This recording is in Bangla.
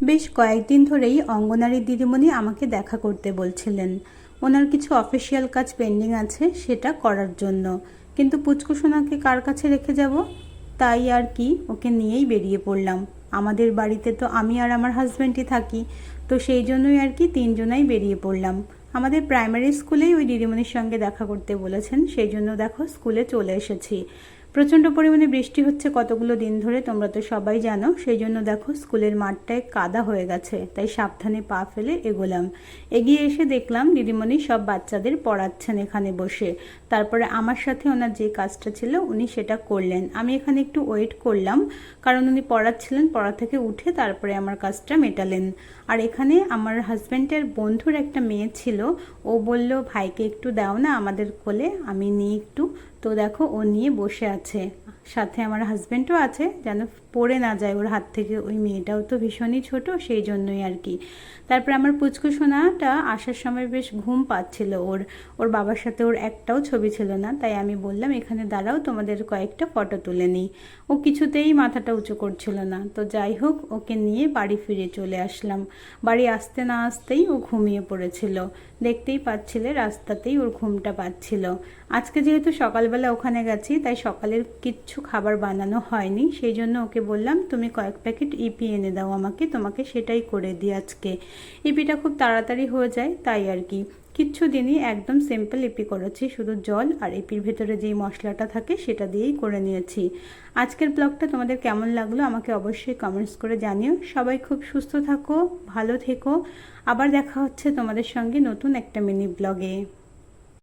বেশ কয়েকদিন ধরেই অঙ্গনারী দিদিমণি আমাকে দেখা করতে বলছিলেন। ওনার কিছু অফিসিয়াল কাজ পেন্ডিং আছে সেটা করার জন্য, কিন্তু পুচকুসোনাকে কার কাছে রেখে যাব, তাই আর কি ওকে নিয়েই বেরিয়ে পড়লাম। আমাদের বাড়িতে তো আমি আর আমার হাজব্যান্ডই থাকি, তো সেই জন্যই আর কি তিনজনাই বেরিয়ে পড়লাম। আমাদের প্রাইমারি স্কুলেই ওই দিদিমণির সঙ্গে দেখা করতে বলেছেন, সেই জন্য দেখো স্কুলে চলে এসেছি। প্রচণ্ড পরিমাণে বৃষ্টি হচ্ছে কতগুলো দিন ধরে, তোমরা তো সবাই জানো। সেই জন্য দেখো স্কুলের মাঠটায় কাদা হয়ে গেছে, তাই সাবধানে পা ফেলে এগোলাম। এগিয়ে এসে দেখলাম দিদিমণি সব বাচ্চাদের পড়াচ্ছেন এখানে বসে। তারপরে আমার সাথে ওনার যে কাজটা ছিল উনি সেটা করলেন। আমি এখানে একটু ওয়েট করলাম, কারণ উনি পড়াচ্ছিলেন, পড়া থেকে উঠে তারপরে আমার কাজটা মেটালেন। আর এখানে আমার হাজব্যান্ডের বন্ধুর একটা মেয়ে ছিল, ও বলল ভাইকে একটু দাও না আমাদের কোলে, আমি নিই একটু। তো দেখো ও নিয়ে বসে আছে, সাথে আমার হাজব্যান্ডও আছে, যেন পড়ে না যায় ওর হাত থেকে। ওই মেয়েটাও তো ভীষণই ছোট, সেই জন্যই আর কি। তারপরে আমার পুচকু সোনাটা আসার সময় বেশ ঘুম পাচ্ছিল, ওর ওর বাবার সাথে ওর একটাও ছবি ছিল না, তাই আমি বললাম এখানে দাঁড়াও, তোমাদের কয়েকটা ফটো তুলে নিই। ও কিছুতেই মাথাটা উঁচু করছিল না। তো যাই হোক, ওকে নিয়ে বাড়ি ফিরে চলে আসলাম। বাড়ি আসতে না আসতেই ও ঘুমিয়ে পড়েছিল, দেখতেই পাচ্ছিলে রাস্তাতেই ওর ঘুমটা পাচ্ছিল। আজকে যেহেতু সকালবেলা ওখানে গেছি, তাই সকালের কিচ্ছু খাবার বানানো হয়নি, সেই জন্য ওকে বললাম তুমি কয়েক প্যাকেট ইপি এনে দাও আমাকে, তোমাকে সেটাই করে দিই আজকে। ইপিটা খুব তাড়াতাড়ি হয়ে যায়, তাই আর কি। কিচ্ছু দিনই একদম সিম্পল ইপি করেছি, শুধু জল আর ইপির ভেতরে যেই মশলাটা থাকে সেটা দিয়েই করে নিয়েছি। আজকের ব্লগটা তোমাদের কেমন লাগলো আমাকে অবশ্যই কমেন্টস করে জানিও। সবাই খুব সুস্থ থাকো, ভালো থেকো। আবার দেখা হচ্ছে তোমাদের সঙ্গে নতুন একটা মিনি ব্লগে।